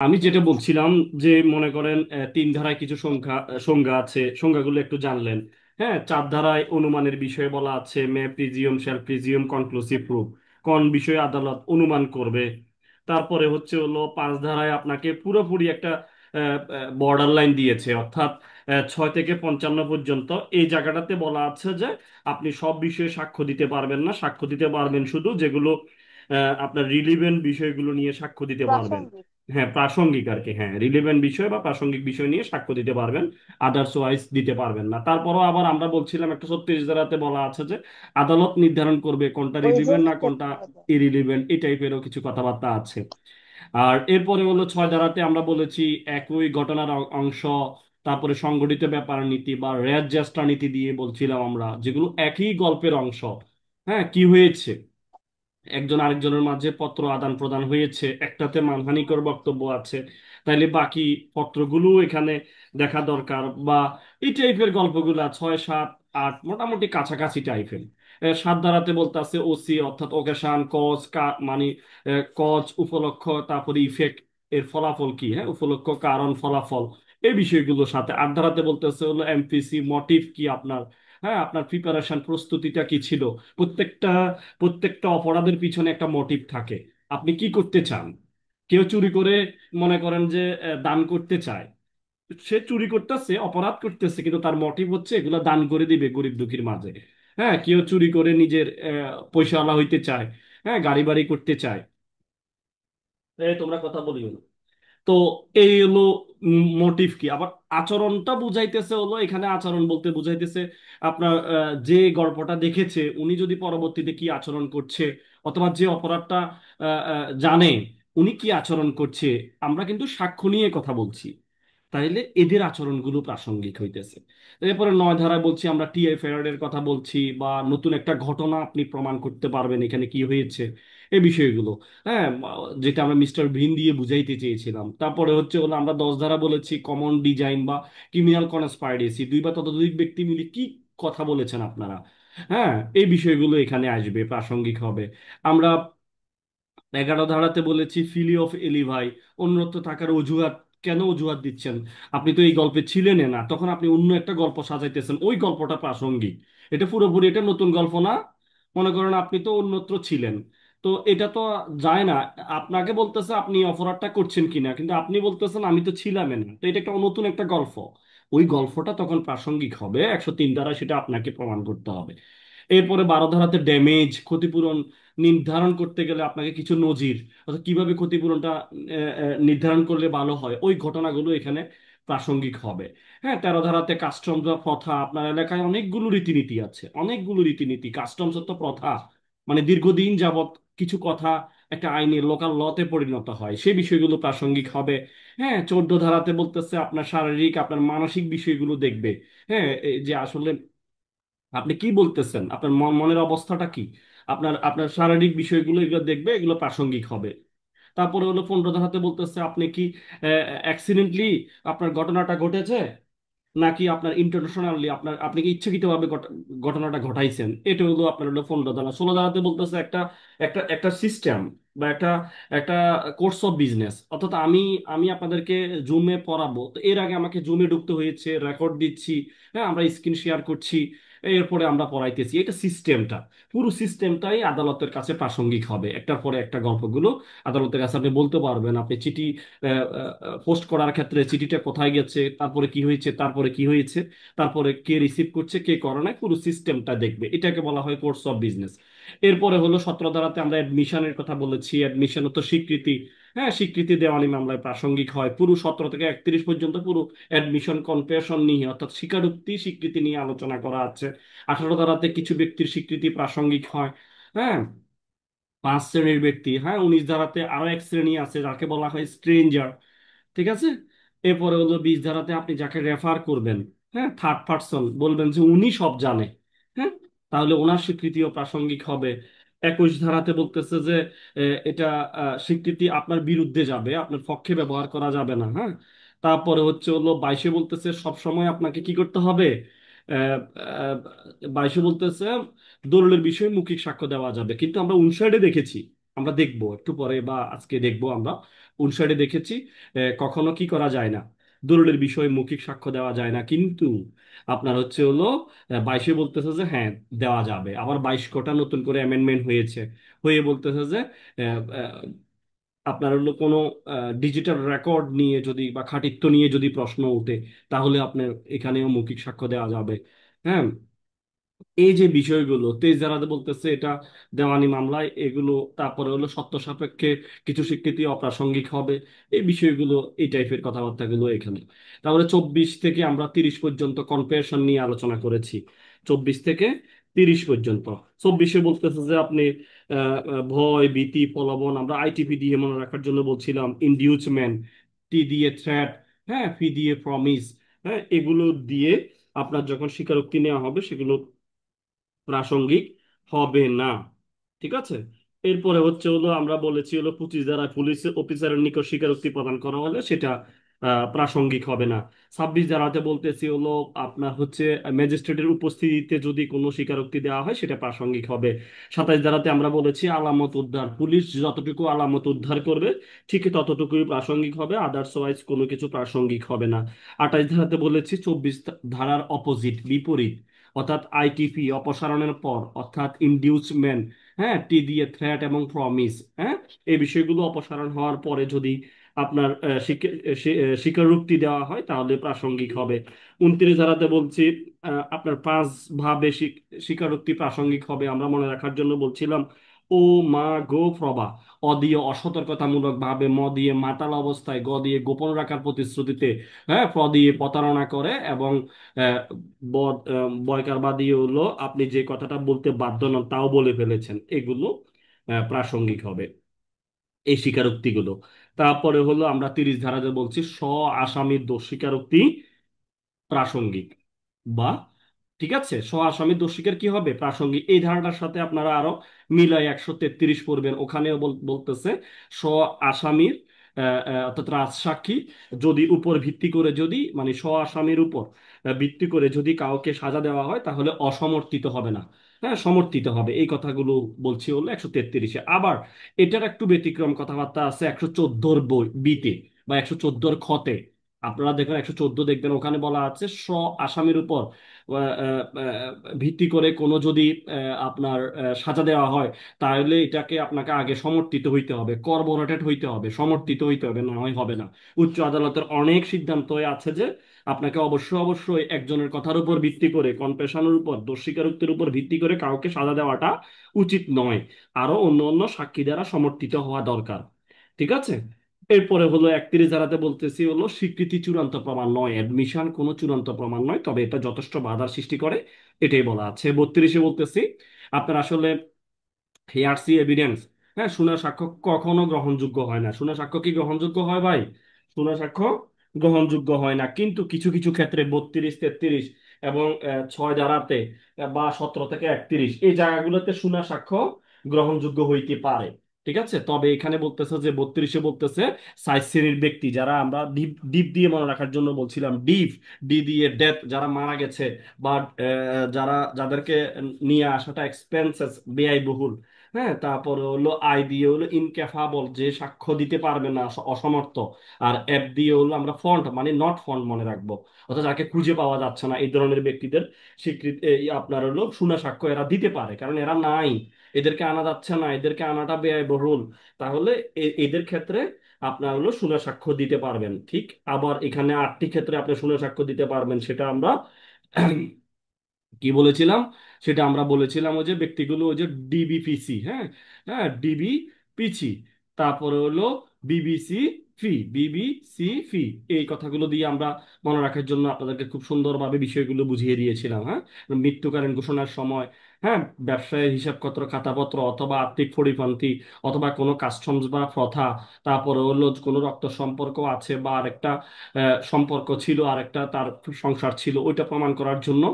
আমি যেটা বলছিলাম যে মনে করেন তিন ধারায় কিছু সংজ্ঞা আছে, সংজ্ঞাগুলো একটু জানলেন। হ্যাঁ, চার ধারায় অনুমানের বিষয়ে বলা আছে may presume shall presume conclusive proof, কোন বিষয়ে আদালত অনুমান করবে। তারপরে হচ্ছে হলো পাঁচ ধারায় আপনাকে পুরোপুরি একটা বর্ডার লাইন দিয়েছে, অর্থাৎ 6 থেকে 55 পর্যন্ত এই জায়গাটাতে বলা আছে যে আপনি সব বিষয়ে সাক্ষ্য দিতে পারবেন না, সাক্ষ্য দিতে পারবেন শুধু যেগুলো আপনার রিলিভেন্ট বিষয়গুলো নিয়ে সাক্ষ্য দিতে পারবেন। প্রাসঙ্গিক। হ্যাঁ, প্রাসঙ্গিক আর কি, হ্যাঁ রিলেভেন্ট বিষয় বা প্রাসঙ্গিক বিষয় নিয়ে সাক্ষ্য দিতে পারবেন, আদার্স ওয়াইজ দিতে পারবেন না। তারপরও আবার আমরা বলছিলাম 136 ধারাতে বলা আছে যে আদালত নির্ধারণ করবে কোনটা ওই রিলিভেন্ট না জন্যই তো কোনটা বলে। ইরিলিভেন্ট, এই টাইপেরও কিছু কথাবার্তা আছে। আর এরপরে হলো 6 ধারাতে আমরা বলেছি একই ঘটনার অংশ, তারপরে সংগঠিত ব্যাপার নীতি বা রেয়ার জ্যেষ্ঠা নীতি দিয়ে বলছিলাম আমরা, যেগুলো একই গল্পের অংশ। হ্যাঁ, কি হয়েছে, একজন আরেকজনের মাঝে পত্র আদান প্রদান হয়েছে, একটাতে মানহানিকর বক্তব্য আছে, তাইলে বাকি পত্রগুলো এখানে দেখা দরকার। বা এই টাইপের গল্পগুলা 6, 7, 8 মোটামুটি কাছাকাছি টাইপের। 7 ধারাতে বলতে আছে ওসি, অর্থাৎ ওকেশন কজ মানে কজ উপলক্ষ, তারপরে ইফেক্ট, এর ফলাফল কি, হ্যাঁ উপলক্ষ কারণ ফলাফল, এই বিষয়গুলোর সাথে। 8 ধারাতে বলতেছে হলো এমপিসি মোটিভ কি আপনার, হ্যাঁ আপনার প্রিপারেশন প্রস্তুতিটা কি ছিল। প্রত্যেকটা প্রত্যেকটা অপরাধের পিছনে একটা মোটিভ থাকে, আপনি কি করতে চান। কেউ চুরি করে মনে করেন যে দান করতে চায়, সে চুরি করতেছে অপরাধ করতেছে কিন্তু তার মোটিভ হচ্ছে এগুলো দান করে দিবে গরিব দুঃখীর মাঝে। হ্যাঁ, কেউ চুরি করে নিজের পয়সাওয়ালা হইতে চায়, হ্যাঁ গাড়ি বাড়ি করতে চায়। তোমরা কথা বলিও না। তো এই হলো মোটিভ কি। আবার আচরণটা বুঝাইতেছে হলো, এখানে আচরণ বলতে বুঝাইতেছে আপনার যে গল্পটা দেখেছে উনি যদি পরবর্তীতে কি আচরণ করছে, অথবা যে অপরাধটা জানে উনি কি আচরণ করছে। আমরা কিন্তু সাক্ষ্য নিয়ে কথা বলছি, তাইলে এদের আচরণগুলো প্রাসঙ্গিক হইতেছে। এরপরে 9 ধারায় বলছি আমরা টিআই ফেরারের কথা বলছি, বা নতুন একটা ঘটনা আপনি প্রমাণ করতে পারবেন এখানে কি হয়েছে, এই বিষয়গুলো। হ্যাঁ, যেটা আমরা মিস্টার ভিন দিয়ে বুঝাইতে চেয়েছিলাম। তারপরে হচ্ছে হলো আমরা 10 ধারা বলেছি কমন ডিজাইন বা ক্রিমিনাল কনস্পাইরেসি, দুই বা ততোধিক ব্যক্তি মিলে কি কথা বলেছেন আপনারা। হ্যাঁ, এই বিষয়গুলো এখানে আসবে, প্রাসঙ্গিক হবে। আমরা 11 ধারাতে বলেছি ফিলি অফ এলিভাই, অন্যত্র থাকার অজুহাত। কেন অজুহাত দিচ্ছেন, আপনি তো এই গল্পে ছিলেন না, তখন আপনি অন্য একটা গল্প সাজাইতেছেন, ওই গল্পটা প্রাসঙ্গিক। এটা পুরোপুরি এটা নতুন গল্প না, মনে করেন আপনি তো অন্যত্র ছিলেন, তো এটা তো যায় না। আপনাকে বলতেছে আপনি অপরাধটা করছেন কিনা, কিন্তু আপনি বলতেছেন আমি তো ছিলাম না, তো এটা একটা নতুন একটা গল্প। ওই গল্পটা তখন প্রাসঙ্গিক হবে 103 ধারা, সেটা আপনাকে প্রমাণ করতে হবে। এরপরে 12 ধারাতে ড্যামেজ ক্ষতিপূরণ নির্ধারণ করতে গেলে আপনাকে কিছু নজির, অর্থাৎ কিভাবে ক্ষতিপূরণটা নির্ধারণ করলে ভালো হয়, ওই ঘটনাগুলো এখানে প্রাসঙ্গিক হবে। হ্যাঁ, 13 ধারাতে কাস্টমস বা প্রথা, আপনার এলাকায় অনেকগুলো রীতিনীতি আছে, অনেকগুলো রীতিনীতি, কাস্টমস তো প্রথা, মানে দীর্ঘদিন যাবত কিছু কথা একটা আইনের লোকাল লতে পরিণত হয়, সেই বিষয়গুলো প্রাসঙ্গিক হবে। হ্যাঁ, 14 ধারাতে বলতেছে আপনার শারীরিক আপনার মানসিক বিষয়গুলো দেখবে। হ্যাঁ, এই যে আসলে আপনি কি বলতেছেন, আপনার মনের অবস্থাটা কি, আপনার আপনার শারীরিক বিষয়গুলো এগুলো দেখবে, এগুলো প্রাসঙ্গিক হবে। তারপরে হলো 15 ধারাতে বলতেছে আপনি কি অ্যাক্সিডেন্টলি আপনার ঘটনাটা ঘটেছে, নাকি আপনার ইন্টারন্যাশনালি আপনার আপনি কি ইচ্ছাকৃতভাবে ঘটনাটা ঘটাইছেন। এটা হলো আপনার হলো 15 ধারা। 16 ধারাতে বলতেছে একটা একটা একটা সিস্টেম বা একটা একটা কোর্স অফ বিজনেস, অর্থাৎ আমি আমি আপনাদেরকে জুমে পড়াবো, তো এর আগে আমাকে জুমে ঢুকতে হয়েছে, রেকর্ড দিচ্ছি, হ্যাঁ আমরা স্ক্রিন শেয়ার করছি, এরপরে আমরা পড়াইতেছি, এটা সিস্টেমটা, পুরো সিস্টেমটাই আদালতের কাছে প্রাসঙ্গিক হবে। একটার পরে একটা গল্পগুলো আদালতের কাছে আপনি বলতে পারবেন, আপনি চিঠি পোস্ট করার ক্ষেত্রে চিঠিটা কোথায় গেছে, তারপরে কি হয়েছে, তারপরে কি হয়েছে, তারপরে কে রিসিভ করছে কে করে নাই, পুরো সিস্টেমটা দেখবে, এটাকে বলা হয় কোর্স অফ বিজনেস। এরপরে হলো 17 ধারাতে আমরা অ্যাডমিশনের কথা বলেছি, অ্যাডমিশন তো স্বীকৃতি। হ্যাঁ, স্বীকৃতি দেওয়ানি মামলায় প্রাসঙ্গিক হয়, পুরো 17 থেকে 31 পর্যন্ত পুরো অ্যাডমিশন কনফেশন নিয়ে, অর্থাৎ স্বীকারোক্তি স্বীকৃতি নিয়ে আলোচনা করা আছে। 18 ধারাতে কিছু ব্যক্তির স্বীকৃতি প্রাসঙ্গিক হয়। হ্যাঁ, 5 শ্রেণীর ব্যক্তি। হ্যাঁ, 19 ধারাতে আরো এক শ্রেণী আছে যাকে বলা হয় স্ট্রেঞ্জার। ঠিক আছে। এরপরে হলো 20 ধারাতে আপনি যাকে রেফার করবেন, হ্যাঁ থার্ড পার্সন, বলবেন যে উনি সব জানে, হ্যাঁ তাহলে ওনার স্বীকৃতিও প্রাসঙ্গিক হবে। 21 ধারাতে বলতেছে যে এটা স্বীকৃতি আপনার বিরুদ্ধে যাবে, আপনার পক্ষে ব্যবহার করা যাবে না। হ্যাঁ, তারপরে হচ্ছে হলো 22-এ বলতেছে সব সময় আপনাকে কি করতে হবে। আহ, আহ, 22-এ বলতেছে দলিলের বিষয়ে মৌখিক সাক্ষ্য দেওয়া যাবে, কিন্তু আমরা 59-এ দেখেছি, আমরা দেখবো একটু পরে বা আজকে দেখবো আমরা, উনষাটে দেখেছি কখনো কি করা যায় না, দলিলের বিষয়ে মৌখিক সাক্ষ্য দেওয়া যায় না, কিন্তু আপনার হচ্ছে হলো 22-এ বলতেছে যে হ্যাঁ দেওয়া যাবে। আবার 22 কোটা নতুন করে অ্যামেন্ডমেন্ট হয়েছে, হয়ে বলতেছে যে আহ, আহ, আপনার হলো কোনো ডিজিটাল রেকর্ড নিয়ে যদি বা খাঁটিত্ব নিয়ে যদি প্রশ্ন ওঠে, তাহলে আপনার এখানেও মৌখিক সাক্ষ্য দেওয়া যাবে। হ্যাঁ, এই যে বিষয়গুলো 23 ধারাতে বলতেছে এটা দেওয়ানি মামলায় এগুলো, তারপরে হলো সত্য সাপেক্ষে কিছু স্বীকৃতি অপ্রাসঙ্গিক হবে, এই বিষয়গুলো, এই টাইপের কথাবার্তাগুলো এখানে। তারপরে 24 থেকে আমরা 30 পর্যন্ত কনফেশন নিয়ে আলোচনা করেছি, 24 থেকে 30 পর্যন্ত। 24-এ বলতেছে যে আপনি ভয়, ভীতি, প্রলোভন, আমরা আইটিপি দিয়ে মনে রাখার জন্য বলছিলাম, ইনডিউসমেন্ট, টি দিয়ে থ্রেট, হ্যাঁ, ফি দিয়ে প্রমিস, হ্যাঁ, এগুলো দিয়ে আপনার যখন স্বীকারোক্তি নেওয়া হবে সেগুলো প্রাসঙ্গিক হবে না। ঠিক আছে, এরপরে হচ্ছে হলো আমরা বলেছি হলো 25 ধারা পুলিশ অফিসারের নিকট স্বীকারোক্তি প্রদান করা হলে সেটা প্রাসঙ্গিক হবে না। 26 ধারাতে বলতেছি হলো আপনার হচ্ছে ম্যাজিস্ট্রেটের উপস্থিতিতে যদি কোনো স্বীকারোক্তি দেওয়া হয় সেটা প্রাসঙ্গিক হবে। 27 ধারাতে আমরা বলেছি আলামত উদ্ধার, পুলিশ যতটুকু আলামত উদ্ধার করবে ঠিক ততটুকুই প্রাসঙ্গিক হবে, আদার্সওয়াইজ কোনো কিছু প্রাসঙ্গিক হবে না। 28 ধারাতে বলেছি 24 ধারার অপোজিট, বিপরীত, অর্থাৎ আইটিপি অপসারণের পর, অর্থাৎ ইনডিউসমেন্ট, হ্যাঁ, টি দিয়ে থ্রেট এবং প্রমিস, হ্যাঁ, এই বিষয়গুলো অপসারণ হওয়ার পরে যদি আপনার স্বীকারোক্তি দেওয়া হয় তাহলে প্রাসঙ্গিক হবে। 29 ধারাতে বলছি আপনার 5 ভাবে স্বীকারোক্তি প্রাসঙ্গিক হবে, আমরা মনে রাখার জন্য বলছিলাম ও মা গো প্রভা, অ দিয়ে অসতর্কতামূলক ভাবে, ম দিয়ে মাতাল অবস্থায়, গ দিয়ে গোপন রাখার প্রতিশ্রুতিতে, হ্যাঁ, প্র দিয়ে প্রতারণা করে, এবং বয়কারবাদী হলো আপনি যে কথাটা বলতে বাধ্য নন তাও বলে ফেলেছেন, এগুলো প্রাসঙ্গিক হবে, এই স্বীকারোক্তিগুলো। তারপরে হলো আমরা 30 ধারাতে বলছি স্ব আসামির দোষ স্বীকারোক্তি প্রাসঙ্গিক, বা ঠিক আছে, স্ব আসামির দোষ স্বীকার কি হবে প্রাসঙ্গিক। এই ধারাটার সাথে আপনারা আরো মিলাই 133 পড়বেন, ওখানেও বলতেছে স্ব আসামির অর্থাৎ রাজসাক্ষী যদি উপর ভিত্তি করে, যদি মানে স্ব আসামির উপর ভিত্তি করে যদি কাউকে সাজা দেওয়া হয় তাহলে অসমর্থিত হবে না, হ্যাঁ, সমর্থিত হবে, এই কথাগুলো বলছি হলো 133-এ। আবার এটার একটু ব্যতিক্রম কথাবার্তা আছে 114 বই বিতে বা 114 খতে। আপনারা দেখবেন 114 দেখবেন, ওখানে বলা আছে স্ব আসামির উপর ভিত্তি করে কোনো যদি আপনার সাজা দেওয়া হয় তাহলে এটাকে আপনাকে আগে সমর্থিত হইতে হবে, করবোরেটেড হইতে হবে, সমর্থিত হইতে হবে, না হয় হবে না। উচ্চ আদালতের অনেক সিদ্ধান্ত আছে যে আপনাকে অবশ্যই অবশ্যই একজনের কথার উপর ভিত্তি করে, কনফেশনের উপর, দোষ স্বীকারোক্তির উপর ভিত্তি করে কাউকে সাজা দেওয়াটা উচিত নয়, আরো অন্য অন্য সাক্ষী দ্বারা সমর্থিত হওয়া দরকার। ঠিক আছে, এরপরে হলো 31 ধারাতে বলতেছি হলো স্বীকৃতি চূড়ান্ত প্রমাণ নয়, অ্যাডমিশন কোনো চূড়ান্ত প্রমাণ নয়, তবে এটা যথেষ্ট বাধার সৃষ্টি করে, এটাই বলা আছে। 32-এ বলতেছি আপনার আসলে হেয়ারসি এভিডেন্স, হ্যাঁ, শোনা সাক্ষ্য কখনো গ্রহণযোগ্য হয় না। শোনা সাক্ষ্য কি গ্রহণযোগ্য হয় ভাই? শোনা সাক্ষ্য গ্রহণযোগ্য হয় না, কিন্তু কিছু কিছু ক্ষেত্রে 32, 33 এবং 6 ধারাতে বা 17 থেকে 31 এই জায়গাগুলোতে শোনা সাক্ষ্য গ্রহণযোগ্য হইতে পারে। ঠিক আছে, তবে এখানে বলতেছে যে 32-এ বলতেছে 4 শ্রেণীর ব্যক্তি, যারা আমরা ডিপ ডিপ দিয়ে মনে রাখার জন্য বলছিলাম, ডিপ, ডি দিয়ে ডেথ, যারা মারা গেছে বা যাদেরকে নিয়ে আসাটা এক্সপেন্সেস, ব্যয়বহুল, হ্যাঁ, তারপরে হলো আই দিয়ে হলো ইনক্যাপাবল, যে সাক্ষ্য দিতে পারবে না, অসমর্থ। আর এফ দিয়ে হলো আমরা ফন্ট মানে নট ফন্ট মনে রাখবো, অর্থাৎ যাকে খুঁজে পাওয়া যাচ্ছে না, এই ধরনের ব্যক্তিদের স্বীকৃতি আপনার হলো শূন্য সাক্ষ্য এরা দিতে পারে, কারণ এরা নাই, এদেরকে আনা যাচ্ছে না, এদেরকে আনাটা ব্যয়বহুল, তাহলে এদের ক্ষেত্রে আপনার হলো শূন্য সাক্ষ্য দিতে পারবেন। ঠিক, আবার এখানে 8টি ক্ষেত্রে আপনি শূন্য সাক্ষ্য দিতে পারবেন, সেটা আমরা কি বলেছিলাম, সেটা আমরা বলেছিলাম ওই যে ব্যক্তিগুলো, ওই যে ডিবিপিসি, হ্যাঁ, হ্যাঁ, ডিবিপিসি, তারপরে হলো বিবিসি ফি, বিবিসি ফি, এই কথাগুলো দিয়ে আমরা মনে রাখার জন্য আপনাদেরকে খুব সুন্দরভাবে বিষয়গুলো বুঝিয়ে দিয়েছিলাম। হ্যাঁ, মৃত্যুকালীন ঘোষণার সময়, হ্যাঁ, ব্যবসায়ের হিসাবপত্র, খাতাপত্র, অথবা আর্থিক পরিপন্থী, অথবা কোনো কাস্টমস বা প্রথা, তারপরে হলো কোনো রক্ত সম্পর্ক আছে বা আরেকটা সম্পর্ক ছিল, আরেকটা তার সংসার ছিল, ওইটা প্রমাণ করার জন্য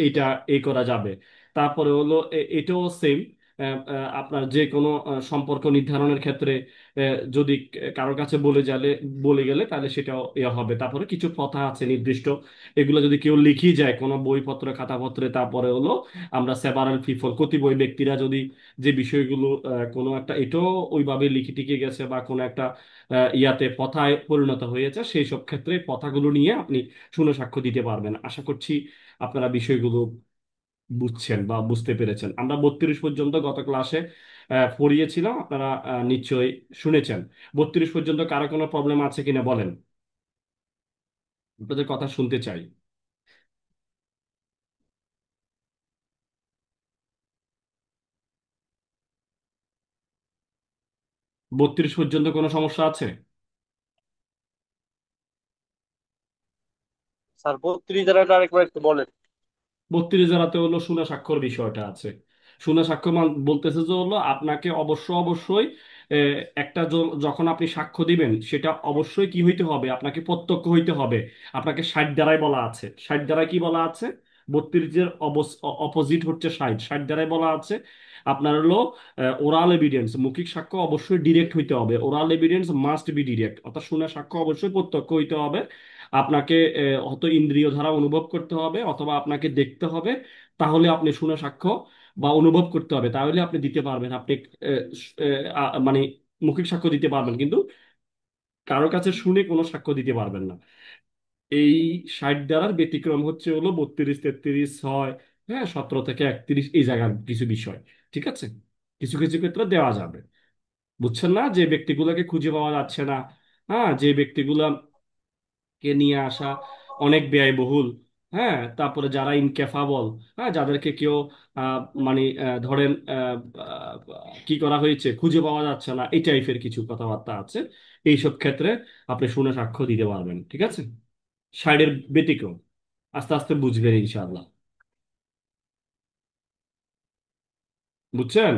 এইটা করা যাবে। তারপরে হলো এটাও সেম, আপনার যে কোনো সম্পর্ক নির্ধারণের ক্ষেত্রে যদি কারোর কাছে বলে গেলে তাহলে সেটাও ইয়ে হবে। তারপরে কিছু কথা আছে নির্দিষ্ট, এগুলো যদি কেউ লিখে যায় কোনো বইপত্র খাতাপত্রে, তারপরে হলো আমরা সেভারাল পিপল কতিপয় ব্যক্তিরা যদি যে বিষয়গুলো কোনো একটা এটাও ওইভাবে লিখে টিকে গেছে বা কোনো একটা ইয়াতে কথায় পরিণত হয়েছে, সেই সব ক্ষেত্রে কথাগুলো নিয়ে আপনি শুনে সাক্ষ্য দিতে পারবেন। আশা করছি আপনারা বিষয়গুলো বুঝছেন বা বুঝতে পেরেছেন। আমরা 32 পর্যন্ত গত ক্লাসে পড়িয়েছিলাম, আপনারা নিশ্চয়ই শুনেছেন। 32 পর্যন্ত কারো কোনো প্রবলেম আছে কিনা বলেন, আপনাদের কথা শুনতে চাই। 32 পর্যন্ত কোনো সমস্যা আছে? স্যার 32 ধারাটা আরেকবার একটু বলেন। 32 ধারাতে হলো শুনা সাক্ষ্যর বিষয়টা আছে। শুনা সাক্ষ্য বলতেছে যে হলো আপনাকে অবশ্যই একটা যখন আপনি সাক্ষ্য দিবেন সেটা অবশ্যই কি হইতে হবে, আপনাকে প্রত্যক্ষ হইতে হবে। আপনাকে 60 দ্বারাই বলা আছে। 60 দ্বারায় কি বলা আছে? 32-এর অপোজিট হচ্ছে 60। 60 দ্বারাই বলা আছে আপনার হলো ওরাল এভিডেন্স, মৌখিক সাক্ষ্য অবশ্যই ডিরেক্ট হইতে হবে। Oral evidence must be direct, অর্থাৎ শুনা সাক্ষ্য অবশ্যই প্রত্যক্ষ হইতে হবে। আপনাকে হয়তো ইন্দ্রিয় দ্বারা অনুভব করতে হবে অথবা আপনাকে দেখতে হবে, তাহলে আপনি শুনে সাক্ষ্য বা অনুভব করতে হবে, তাহলে আপনি দিতে পারবেন। আপনি মানে মৌখিক সাক্ষ্য দিতে পারবেন, কিন্তু কারো কাছে শুনে কোনো সাক্ষ্য দিতে পারবেন না। এই 60 দ্বারার ব্যতিক্রম হচ্ছে হলো 32, 33, 6, হ্যাঁ 17 থেকে 31 এই জায়গার কিছু বিষয়। ঠিক আছে, কিছু কিছু ক্ষেত্রে দেওয়া যাবে। বুঝছেন না, যে ব্যক্তিগুলোকে খুঁজে পাওয়া যাচ্ছে না, হ্যাঁ যে ব্যক্তিগুলা কে নিয়ে আসা অনেক ব্যয়বহুল, হ্যাঁ তারপরে যারা ইনক্যাপাবল, হ্যাঁ যাদেরকে কেউ আহ, মানে ধরেন কি করা হয়েছে খুঁজে পাওয়া যাচ্ছে না, এই টাইপের কিছু কথাবার্তা আছে। এইসব ক্ষেত্রে আপনি শুনে সাক্ষ্য দিতে পারবেন। ঠিক আছে, সাইডের ব্যতিক্রম আস্তে আস্তে বুঝবেন ইনশাআল্লাহ। বুঝছেন?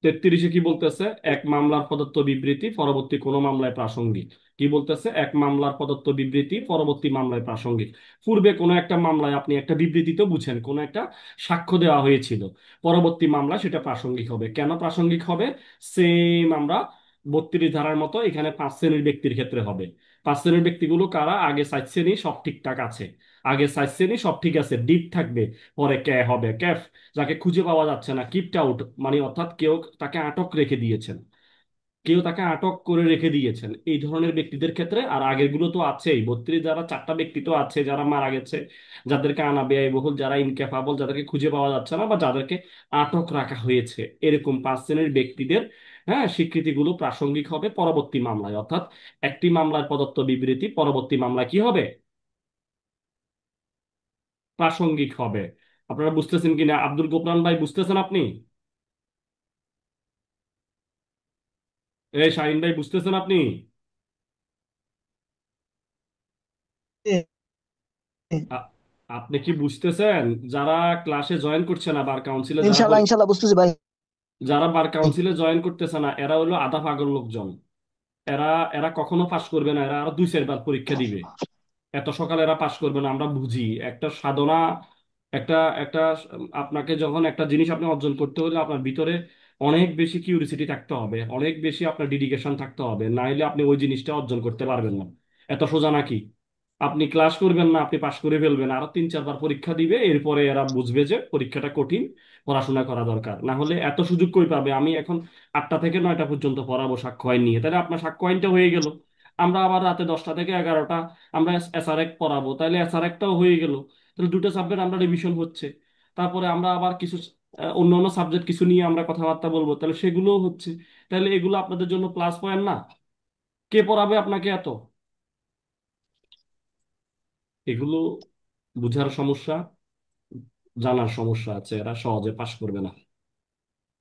33-এ কি বলতেছে? এক মামলার প্রদত্ত বিবৃতি পরবর্তী কোনো মামলায় প্রাসঙ্গিক। কি বলতেছে? এক মামলার প্রদত্ত বিবৃতি পরবর্তী মামলায় প্রাসঙ্গিক। পূর্বে কোনো একটা মামলায় আপনি একটা বিবৃতি তো বুঝেন, কোনো একটা সাক্ষ্য দেওয়া হয়েছিল, পরবর্তী মামলা সেটা প্রাসঙ্গিক হবে। কেন প্রাসঙ্গিক হবে? সেম আমরা 32 ধারার মতো এখানে 5 শ্রেণীর ব্যক্তির ক্ষেত্রে হবে। 5 শ্রেণীর ব্যক্তিগুলো কারা? আগে 4 শ্রেণী সব ঠিকঠাক আছে, আগে 4 শ্রেণী সব ঠিক আছে, ডিপ থাকবে, পরে কে হবে ক্যাফ, যাকে খুঁজে পাওয়া যাচ্ছে না, কিপড আউট, মানে অর্থাৎ কেউ তাকে আটক রেখে দিয়েছেন, কেউ তাকে আটক করে রেখে দিয়েছেন, এই ধরনের ব্যক্তিদের ক্ষেত্রে। আর আগের গুলো তো আছেই, 32 যারা 4টা ব্যক্তি তো আছে যারা মারা গেছে, যাদেরকে আনা ব্যয়বহুল, যারা ইনক্যাপাবল, যাদেরকে খুঁজে পাওয়া যাচ্ছে না বা যাদেরকে আটক রাখা হয়েছে, এরকম 5 শ্রেণীর ব্যক্তিদের হ্যাঁ স্বীকৃতিগুলো প্রাসঙ্গিক হবে পরবর্তী মামলায়। অর্থাৎ একটি মামলার প্রদত্ত বিবৃতি পরবর্তী মামলায় কি হবে? প্রাসঙ্গিক হবে। আপনারা বুঝতেছেন কিনা? আব্দুল গোপরান ভাই বুঝতেছেন আপনি? এই শাহিন ভাই বুঝতেছেন আপনি? আ- আপনি কি বুঝতেছেন? যারা ক্লাসে জয়েন করছে না, বার কাউন্সিলে যারা ইনশাল্লাহ ইনশাল্লাহ বুঝতেছি ভাই। যারা বার কাউন্সিলে জয়েন করতেছে না, এরা হলো আধা পাগল লোকজন। এরা এরা কখনো পাশ করবে না, এরা আরো 2-4 বার পরীক্ষা দিবে। এত সকালে এরা পাশ করবে না, আমরা বুঝি। একটা সাধনা, একটা একটা আপনাকে যখন একটা জিনিস আপনি অর্জন করতে হলে আপনার ভিতরে অনেক বেশি কিউরিসিটি থাকতে হবে, অনেক বেশি আপনার ডেডিকেশন থাকতে হবে, না হলে আপনি ওই জিনিসটা অর্জন করতে পারবেন না। এত সোজা নাকি? আপনি ক্লাস করবেন না, আপনি পাশ করে ফেলবেন, আরো 3-4 বার পরীক্ষা দিবে, এরপরে এরা বুঝবে যে পরীক্ষাটা কঠিন, পড়াশোনা করা দরকার। না হলে এত সুযোগ কই পাবে? আমি এখন 8টা থেকে 9টা পর্যন্ত পড়াবো সাক্ষ্য আইন নিয়ে, তাহলে আপনার সাক্ষ্য আইনটা হয়ে গেল। আমরা আবার রাতে 10টা থেকে 11টা আমরা এসআরএক পড়াবো, তাহলে এসআরএকটাও হয়ে গেল। তাহলে দুটো সাবজেক্ট আমরা রিভিশন হচ্ছে। তারপরে আমরা আবার কিছু অন্য অন্য সাবজেক্ট কিছু নিয়ে আমরা কথাবার্তা বলবো, তাহলে সেগুলোও হচ্ছে। তাহলে এগুলো আপনাদের জন্য প্লাস পয়েন্ট না? কে পড়াবে আপনাকে এত? এগুলো বুঝার সমস্যা, জানার সমস্যা আছে, এরা সহজে পাশ করবে না।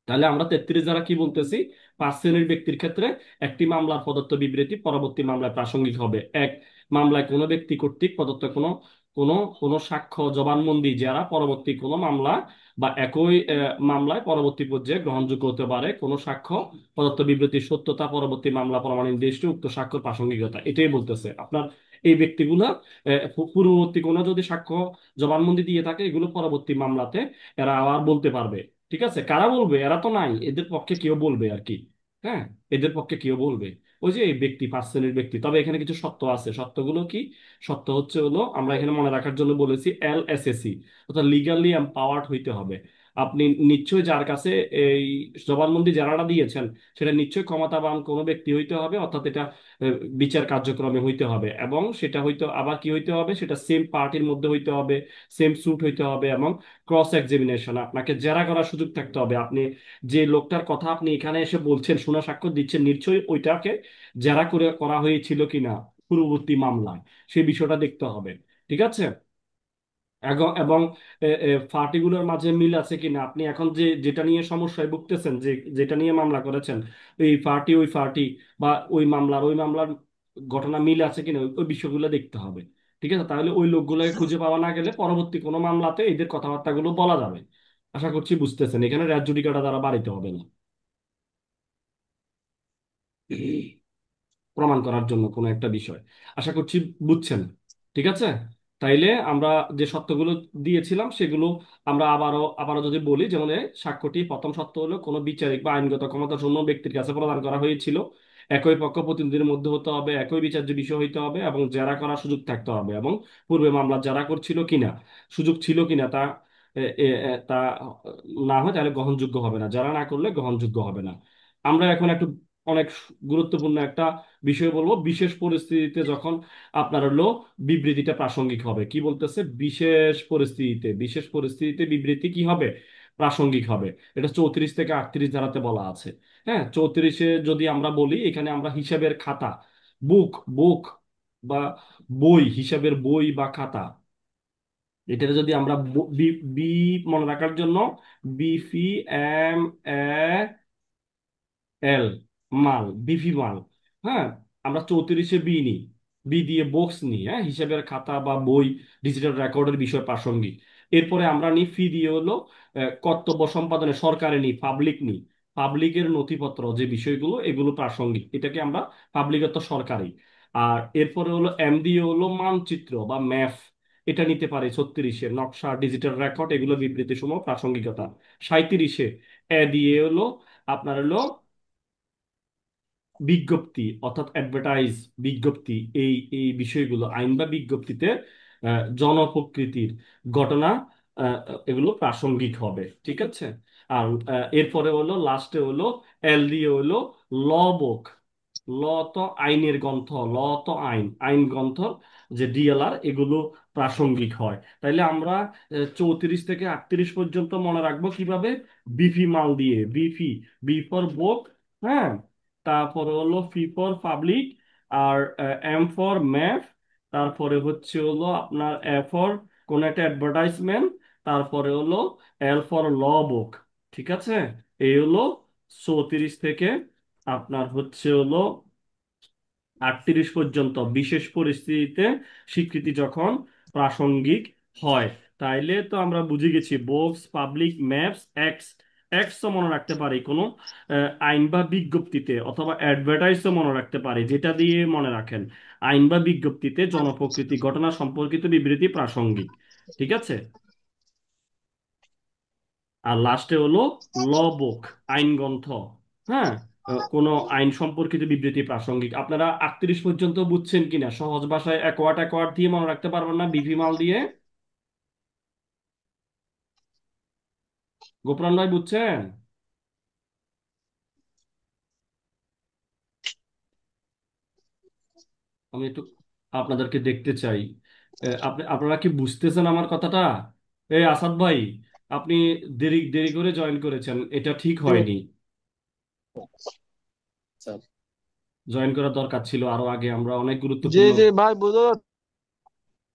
তাহলে আমরা 33 দ্বারা কি বলতেছি? 5 শ্রেণীর ব্যক্তির ক্ষেত্রে একটি মামলার প্রদত্ত বিবৃতি পরবর্তী মামলায় প্রাসঙ্গিক হবে। এক, মামলায় কোনো ব্যক্তি কর্তৃক প্রদত্ত কোনো কোনো কোনো সাক্ষ্য জবানবন্দি যারা পরবর্তী কোনো মামলা বা একই মামলায় পরবর্তী পর্যায়ে গ্রহণযোগ্য হতে পারে, কোনো সাক্ষ্য প্রদত্ত বিবৃতির সত্যতা পরবর্তী মামলা প্রমাণ নির্দিষ্ট উক্ত সাক্ষ্যের প্রাসঙ্গিকতা, এটাই বলতেছে আপনার। এই ব্যক্তিগুলা পূর্ববর্তী কোনো যদি সাক্ষ্য জবানবন্দি দিয়ে থাকে, এগুলো পরবর্তী মামলাতে এরা আবার বলতে পারবে। ঠিক আছে, কারা বলবে? এরা তো নাই, এদের পক্ষে কেউ বলবে আর কি। হ্যাঁ, এদের পক্ষে কেউ বলবে। ওই যে এই ব্যক্তি, 5 শ্রেণীর ব্যক্তি। তবে এখানে কিছু সত্য আছে। সত্যগুলো কি? সত্য হচ্ছে হলো, আমরা এখানে মনে রাখার জন্য বলেছি LSAC, অর্থাৎ লিগালি এম্পাওয়ার্ড হইতে হবে। আপনি নিশ্চয়ই যার কাছে এই জবানবন্দি যারাটা দিয়েছেন, সেটা নিশ্চয়ই ক্ষমতাবান কোনো ব্যক্তি হইতে হবে, অর্থাৎ এটা বিচার কার্যক্রমে হইতে হবে, এবং সেটা হইতে আবার কি হইতে হবে, সেটা সেম পার্টির মধ্যে হইতে হবে, সেম স্যুট হইতে হবে, এবং ক্রস এক্সামিনেশন, আপনাকে জেরা করার সুযোগ থাকতে হবে। আপনি যে লোকটার কথা আপনি এখানে এসে বলছেন, শোনা সাক্ষ্য দিচ্ছেন, নিশ্চয়ই ওইটাকে জেরা করে করা হয়েছিল কিনা পূর্ববর্তী মামলায়, সেই বিষয়টা দেখতে হবে। ঠিক আছে? এবং পার্টিগুলোর মাঝে মিল আছে কিনা, আপনি এখন যে যেটা নিয়ে সমস্যায় ভুগতেছেন, যে যেটা নিয়ে মামলা করেছেন, এই পার্টি ওই পার্টি বা ওই মামলার ঘটনা মিল আছে কিনা, ওই ওই বিষয়গুলো দেখতে হবে। ঠিক আছে? তাহলে ওই লোকগুলোকে খুঁজে পাওয়া না গেলে পরবর্তী কোনো মামলাতে এদের কথাবার্তাগুলো বলা যাবে। আশা করছি বুঝতেছেন, এখানে রেড জুডিকাটা দ্বারা বাড়িতে হবে না প্রমাণ করার জন্য কোনো একটা বিষয়। আশা করছি বুঝছেন। ঠিক আছে? তাইলে আমরা যে সত্যগুলো দিয়েছিলাম সেগুলো আমরা আবারও আবারও যদি বলি, যেমন এই সাক্ষ্যটি, প্রথম সত্য হলো কোনো বিচারিক বা আইনগত ক্ষমতা শূন্য ব্যক্তির কাছে প্রদান করা হয়েছিল, একই পক্ষ প্রতিনিধির মধ্যে হতে হবে, একই বিচার্য বিষয় হইতে হবে, এবং জেরা করার সুযোগ থাকতে হবে, এবং পূর্বে মামলা জেরা করছিল কিনা, সুযোগ ছিল কিনা তা তা না হয় তাহলে গ্রহণযোগ্য হবে না, যারা না করলে গ্রহণযোগ্য হবে না। আমরা এখন একটু অনেক গুরুত্বপূর্ণ একটা বিষয় বলবো। বিশেষ পরিস্থিতিতে যখন আপনার হলো বিবৃতিটা প্রাসঙ্গিক হবে, কি বলতেছে, বিশেষ পরিস্থিতিতে বিবৃতি কি হবে, প্রাসঙ্গিক হবে। এটা 34 থেকে 38 ধারাতে বলা আছে। হ্যাঁ, 34-এ যদি আমরা বলি, এখানে আমরা হিসাবের খাতা, বুক বুক বা বই, হিসাবের বই বা খাতা, এটা যদি আমরা বি বি মনে রাখার জন্য, বিফি এম এ এল, মাল, বিভি মাল। হ্যাঁ, আমরা 34-এ বি নিই, বি দিয়ে বক্স নিই, হ্যাঁ, হিসাবের খাতা বা বই, ডিজিটাল রেকর্ডের বিষয় প্রাসঙ্গিক। এরপরে আমরা নিই ফি দিয়ে হলো কর্তব্য সম্পাদনে সরকারে নিই, পাবলিক নিই, পাবলিকের নথিপত্র যে বিষয়গুলো, এগুলো প্রাসঙ্গিক, এটাকে আমরা পাবলিকত্ব সরকারি। আর এরপরে হলো এম দিয়ে হলো মানচিত্র বা ম্যাপ, এটা নিতে পারে 36-এ নকশা, ডিজিটাল রেকর্ড, এগুলো বিবৃতি সমূহ প্রাসঙ্গিকতা। 37-এ এ দিয়ে হলো আপনার হলো বিজ্ঞপ্তি, অর্থাৎ অ্যাডভার্টাইজ, বিজ্ঞপ্তি, এই এই বিষয়গুলো আইন বা বিজ্ঞপ্তিতে জনপ্রকৃতির ঘটনা, আহ, এগুলো প্রাসঙ্গিক হবে। ঠিক আছে? আর এরপরে হলো লাস্টে হলো এল দিয়ে হলো ল বুক। ল তো আইনের গ্রন্থ, ল তো আইন, আইন গ্রন্থ, যে ডিএলআর, এগুলো প্রাসঙ্গিক হয়। তাইলে আমরা 34 থেকে 38 পর্যন্ত মনে রাখবো কিভাবে, বিফি মাল দিয়ে, বিফি, বি ফর বুক, হ্যাঁ, তারপরে হলো ফি ফর পাবলিক, আর এম ফর ম্যাপ, তারপরে হচ্ছে হলো আপনার এ ফর কোন একটা অ্যাডভার্টাইজমেন্ট, তারপরে হলো এল ফর ল বুক। ঠিক আছে? এই হলো 34 থেকে আপনার হচ্ছে হলো 38 পর্যন্ত বিশেষ পরিস্থিতিতে স্বীকৃতি যখন প্রাসঙ্গিক হয়। তাইলে তো আমরা বুঝে গেছি, বোক্স, পাবলিক, ম্যাপস, এক্স, এক্স তো মনে রাখতে পারি কোনো আইন বা বিজ্ঞপ্তিতে, অথবা অ্যাডভার্টাইজ তো মনে রাখতে পারি, যেটা দিয়ে মনে রাখেন, আইন বা বিজ্ঞপ্তিতে জনপ্রকৃতি ঘটনা সম্পর্কিত বিবৃতি প্রাসঙ্গিক। ঠিক আছে? আর লাস্টে হলো ল বুক, আইন গ্রন্থ। হ্যাঁ, কোনো আইন সম্পর্কিত বিবৃতি প্রাসঙ্গিক। আপনারা 38 পর্যন্ত বুঝছেন কিনা? সহজ ভাষায় অ্যাকোয়ার্ড অ্যাকোয়ার্ড দিয়ে মনে রাখতে পারবেন না, বিপি মাল দিয়ে? গোপরান ভাই বুঝছেন? আমি একটু আপনাদেরকে দেখতে চাই। আপনারা কি বুঝতেছেন আমার কথাটা? এই আসাদ ভাই, আপনি দেরি দেরি করে জয়েন করেছেন, এটা ঠিক হয়নি। আচ্ছা। জয়েন করার দরকার ছিল আরো আগে, আমরা অনেক জি গুরুত্বপূর্ণ। জি ভাই, বোঝা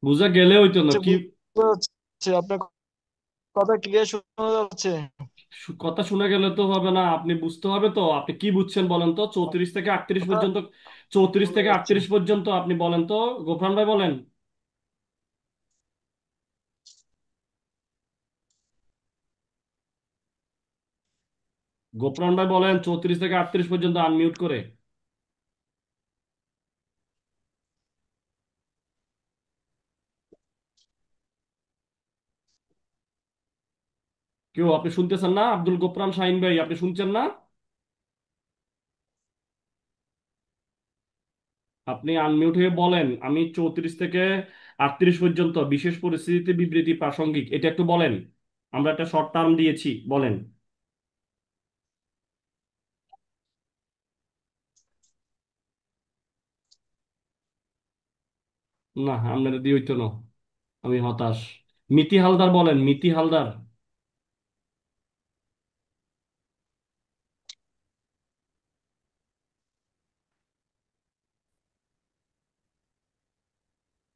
বুঝা গেলে হইতো না কি? বোঝা যাচ্ছে আপনার কথা ক্লিয়ার শোনা যাচ্ছে। কথা শোনা গেলে তো হবে না, আপনি বুঝতে হবে তো, আপনি কি বুঝছেন বলেন তো, 34 থেকে 38 কথা পর্যন্ত, 34 শোনা থেকে যাচ্ছে। 38 পর্যন্ত আপনি বলেন তো, গোফরান ভাই বলেন। গোফরান ভাই বলেন, 34 থেকে 38 পর্যন্ত আনমিউট করে। কেউ আপনি শুনতেছেন না? আব্দুল গোফরান শাহিন ভাই, আপনি শুনছেন না? আপনি আনমিউট হয়ে বলেন, আমি 34 থেকে 38 পর্যন্ত বিশেষ পরিস্থিতিতে বিবৃতি প্রাসঙ্গিক, এটা একটু বলেন। আমরা একটা শর্ট টার্ম দিয়েছি, বলেন। না, আপনার দিয়ে হইতো না। আমি হতাশ। মিতি হালদার বলেন, মিতি হালদার।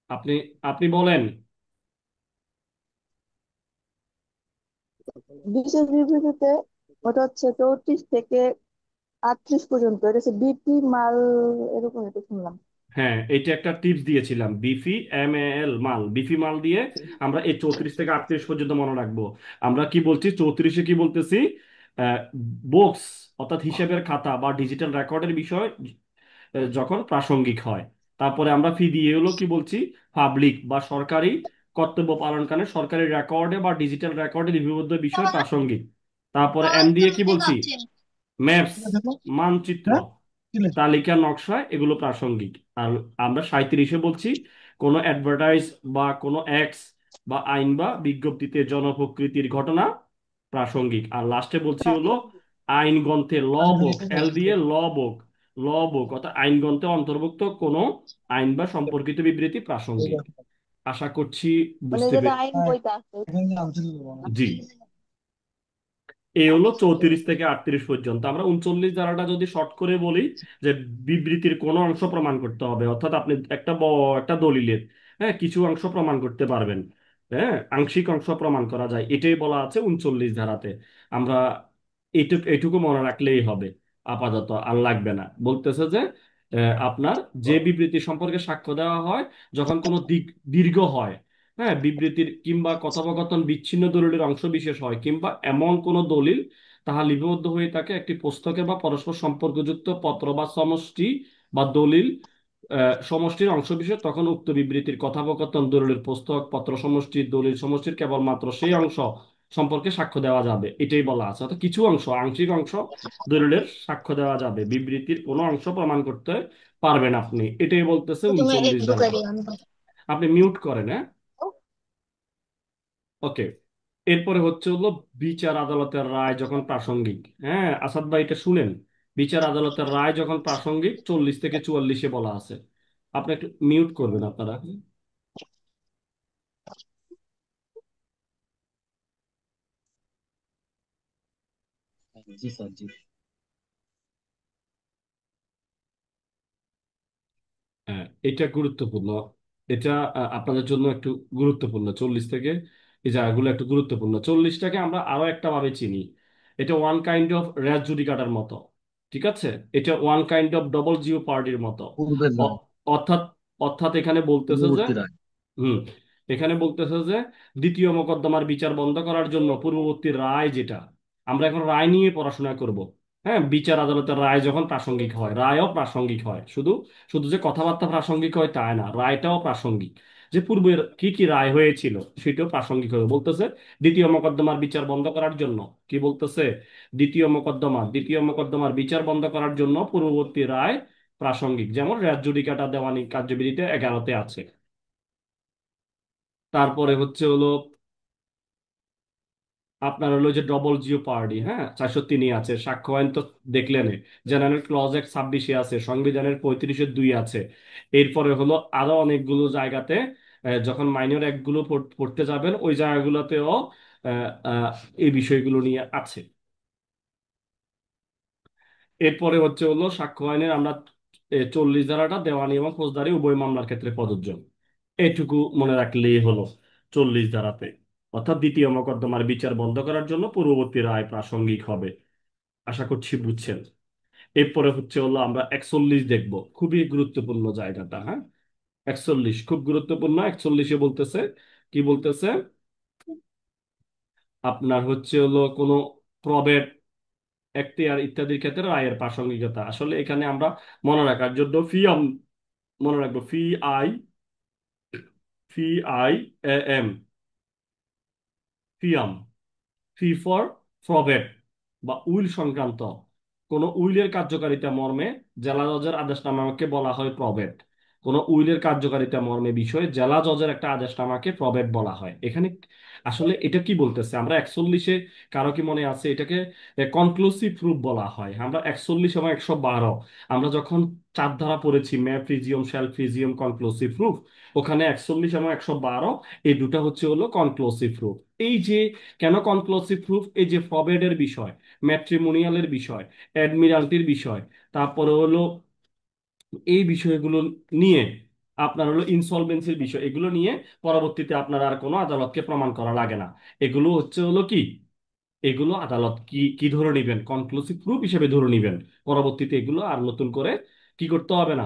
আপনি আপনি বলেন। বিশেষ বিবৃতিতে ওটা হচ্ছে 34 থেকে 38 পর্যন্ত, এটা হচ্ছে বিপি মাল, এরকম এটা শুনলাম। হ্যাঁ, এটা একটা টিপস দিয়েছিলাম, বিফি, MAL, মাল, বিফি মাল দিয়ে আমরা এই 34 থেকে 38 পর্যন্ত মনে রাখবো। আমরা কি বলছি 34-এ, কি বলতেছি? বুকস, অর্থাৎ হিসাবের খাতা বা ডিজিটাল রেকর্ডের বিষয় যখন প্রাসঙ্গিক হয়। তারপরে আমরা ফি দিয়ে হলো কি বলছি, পাবলিক বা সরকারি কর্তব্য পালনকালে সরকারি রেকর্ডে বা ডিজিটাল রেকর্ডে লিপিবদ্ধ বিষয় প্রাসঙ্গিক। তারপরে এম দিয়ে কি বলছি, ম্যাপস, মানচিত্র, হ্যাঁ, তালিকা, নকশা, এগুলো প্রাসঙ্গিক। আর আমরা 37-এ বলছি কোনো অ্যাডভার্টাইজ বা কোনো অ্যাক্স বা আইন বা বিজ্ঞপ্তিতে জনপ্রকৃতির ঘটনা প্রাসঙ্গিক। আর লাস্টে বলছি হলো আইন গ্রন্থে, ল বুক, এল দিয়ে ল বুক, ল বুক অর্থাৎ আইন গ্রন্থে অন্তর্ভুক্ত কোনো আইন বা সম্পর্কিত বিবৃতি প্রাসঙ্গিক। আশা করছি মানে বুঝতে যেটা পেরে। আইন বইতে আছে। জি, এই হলো 34 থেকে 38 পর্যন্ত। আমরা 39 ধারাটা যদি শর্ট করে বলি, যে বিবৃতির কোনো অংশ প্রমাণ করতে হবে, অর্থাৎ আপনি একটা দলিলের, হ্যাঁ, কিছু অংশ প্রমাণ করতে পারবেন, হ্যাঁ, আংশিক অংশ প্রমাণ করা যায়, এটাই বলা আছে 39 ধারাতে। আমরা এইটুকু এইটুকু মনে রাখলেই হবে আপাতত, আর লাগবে না। বলতেছে যে আপনার যে বিবৃতি সম্পর্কে সাক্ষ্য দেওয়া হয় যখন কোনো দিক দীর্ঘ হয়, হ্যাঁ, বিবৃতির কিংবা কথোপকথন বিচ্ছিন্ন দলিলের অংশ বিশেষ হয়, কিংবা এমন কোন দলিল তাহা লিপিবদ্ধ হয়ে থাকে একটি পুস্তকে বা পরস্পর সম্পর্কযুক্ত পত্র বা সমষ্টি বা দলিল সমষ্টির অংশ বিশেষ, তখন উক্ত বিবৃতির কথোপকথন দলিলের পুস্তক, পত্র সমষ্টি, দলিল সমষ্টির কেবলমাত্র সেই অংশ সম্পর্কে সাক্ষ্য দেওয়া যাবে, এটাই বলা আছে। অর্থাৎ কিছু অংশ, আংশিক অংশ দলিলের সাক্ষ্য দেওয়া যাবে, বিবৃতির কোনো অংশ প্রমাণ করতে পারবেন আপনি, এটাই বলতেছে তো তুমি 39 একটু ধারাটা। করি আমি বলবো। আপনি মিউট করেন, হ্যাঁ। ওকে। এরপরে হচ্ছে হলো বিচার আদালতের রায় যখন প্রাসঙ্গিক। হ্যাঁ, আসাদ ভাই, এটা শুনেন। বিচার আদালতের রায় যখন প্রাসঙ্গিক 40 থেকে 44-এ বলা আছে। আপনি একটু মিউট করবেন আপনারা। জি স্যার, জি। হ্যাঁ, এটা গুরুত্বপূর্ণ। এটা আপনাদের জন্য একটু গুরুত্বপূর্ণ। 40 থেকে এই জায়গাগুলো একটু গুরুত্বপূর্ণ। 40টাকে আমরা আরো একটা ভাবে চিনি, এটা ওয়ান কাইন্ড অফ রেস জুডিকাটার মতো। ঠিক আছে, এটা one kind of double Jio পার্টির মতো। পূর্বের রায়, অ- অর্থাৎ অর্থাৎ এখানে বলতেছে যে, পূর্ববর্তী রায়। হুম, এখানে বলতেছে যে দ্বিতীয় মোকদ্দমার বিচার বন্ধ করার জন্য পূর্ববর্তী রায় যেটা, আমরা এখন রায় নিয়ে পড়াশোনা করব। হ্যাঁ, বিচার আদালতের রায় যখন প্রাসঙ্গিক হয়, রায়ও প্রাসঙ্গিক হয়, শুধু শুধু যে কথাবার্তা প্রাসঙ্গিক হয় তাই না, রায়টাও প্রাসঙ্গিক। যে পূর্বের কি কি রায় হয়েছিল সেটাও প্রাসঙ্গিক হবে। বলতেছে দ্বিতীয় মোকদ্দমার বিচার বন্ধ করার জন্য, কি বলতেছে, দ্বিতীয় মোকদ্দমার বিচার বন্ধ করার জন্য পূর্ববর্তী রায় প্রাসঙ্গিক, যেমন রেস জুডিকাটা দেওয়ানি কার্যবিধিতে 11-তে আছে। তারপরে হচ্ছে হলো আপনার হলো যে ডবল জিও পার্টি, হ্যাঁ, 403 আছে, সাক্ষ্য আইন তো দেখলেন, জেনারেল ক্লজ এক 26-এ আছে, সংবিধানের 35-এর 2 আছে। এরপরে হলো আরো অনেকগুলো জায়গাতে যখন মাইনর অ্যাক্ট গুলো পড়তে যাবেন ওই জায়গাগুলোতেও আহ, আহ, এই বিষয়গুলো নিয়ে আছে। এরপরে হচ্ছে হলো সাক্ষ্য আইনের আমরা 40 ধারাটা দেওয়ানি এবং ফৌজদারি উভয় মামলার ক্ষেত্রে প্রযোজ্য, এটুকু মনে রাখলেই হলো 40 ধারাতে। অর্থাৎ দ্বিতীয় মোকদ্দমার বিচার বন্ধ করার জন্য পূর্ববর্তী রায় প্রাসঙ্গিক হবে। আশা করছি বুঝছেন। এরপরে হচ্ছে হলো আমরা 41 দেখব, খুবই গুরুত্বপূর্ণ জায়গাটা, হ্যাঁ। 41 খুব গুরুত্বপূর্ণ। 41-এ বলতেছে, কি বলতেছে, আপনার হচ্ছে হলো কোনো প্রবেট, এখতিয়ার ইত্যাদির ক্ষেত্রে রায়ের প্রাসঙ্গিকতা। আসলে এখানে আমরা মনে রাখার জন্য মনে রাখবো আই ফি আই এম, ফিয়াম, ফি ফর প্রবেট বা উইল সংক্রান্ত কোন উইলের কার্যকারিতা মর্মে জেলা জজের আদেশনামাকে বলা হয় প্রবেট। কোন উইলের কার্যকারিতা মর্মে বিষয়ে জেলা জজের একটা আদেশনামাকে প্রবেট বলা হয়। এখানে আসলে এটা কি বলতেছে, আমরা 41-এ কারো কি মনে আছে এটাকে কনক্লুসিভ প্রুফ বলা হয়। আমরা 41 এবং 112 আমরা যখন চার ধারা পড়েছি, ম্যাপ ফ্রিজিয়ম, শ্যাল ফ্রিজিয়ম, কনক্লুসিভ প্রুফ, ওখানে 41 এবং 112 এই দুটা হচ্ছে হলো কনক্লুসিভ প্রুফ। এই যে কেন কনক্লুসিভ প্রুফ, এই যে প্রবেডের বিষয়, ম্যাট্রিমোনিয়ালের বিষয়, অ্যাডমিরালটির বিষয়, তারপরে হলো এই বিষয়গুলো নিয়ে আপনার হলো ইনসলভেন্সির বিষয়, এগুলো নিয়ে পরবর্তীতে আপনার আর কোনো আদালতকে প্রমাণ করা লাগে না। এগুলো হচ্ছে হলো কি, এগুলো আদালত কি কি ধরে নিবেন, কনক্লুসিভ প্রুফ হিসেবে ধরে নিবেন। পরবর্তীতে এগুলো আর নতুন করে কি করতে হবে না,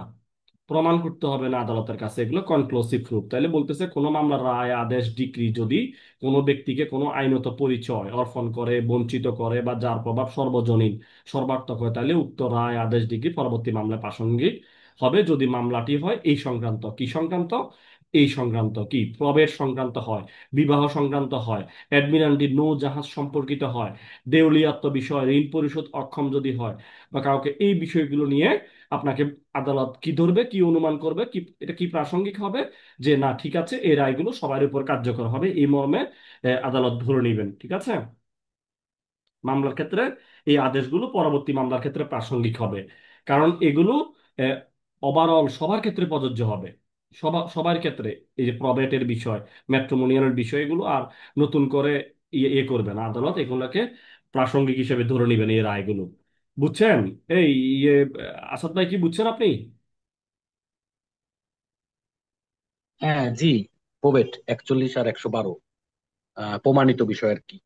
প্রমাণ করতে হবে না আদালতের কাছে, এগুলো কনক্লুসিভ প্রুফ। তাইলে বলতেছে কোনো মামলার রায়, আদেশ, ডিক্রি যদি কোনো ব্যক্তিকে কোনো আইনত পরিচয় অর্পণ করে, বঞ্চিত করে বা যার প্রভাব সর্বজনীন, সর্বাত্মক হয়, তাহলে উক্ত রায়, আদেশ, ডিক্রি পরবর্তী মামলায় প্রাসঙ্গিক হবে যদি মামলাটি হয় এই সংক্রান্ত, কি সংক্রান্ত, এই সংক্রান্ত কি প্রবেশ সংক্রান্ত হয়, বিবাহ সংক্রান্ত হয়, অ্যাডমিরালটি নৌ জাহাজ সম্পর্কিত হয়, দেউলিয়াত্ব বিষয়, ঋণ পরিশোধ অক্ষম যদি হয় বা কাউকে, এই বিষয়গুলো নিয়ে আপনাকে আদালত কি ধরবে, কি অনুমান করবে, কি এটা কি প্রাসঙ্গিক হবে, যে না ঠিক আছে এই রায়গুলো সবার উপর কার্যকর হবে, এই মর্মে আদালত ধরে নেবেন। ঠিক আছে, মামলার ক্ষেত্রে এই আদেশগুলো পরবর্তী মামলার ক্ষেত্রে প্রাসঙ্গিক হবে, কারণ এগুলো ওভারঅল সবার ক্ষেত্রে প্রযোজ্য হবে, সবার ক্ষেত্রে। এই যে প্রবেটের বিষয়, ম্যাট্রিমোনিয়ালের বিষয়, এগুলো আর নতুন করে ইয়ে করবে না আদালত, এগুলোকে প্রাসঙ্গিক হিসেবে ধরে নেবেন এই রায়গুলো। বুঝছেন? এই ইয়ে আসাদ ভাই, কি বুঝছেন আপনি? হ্যাঁ জি, প্রবেট 41 আর 112 প্রমাণিত বিষয় আর কি,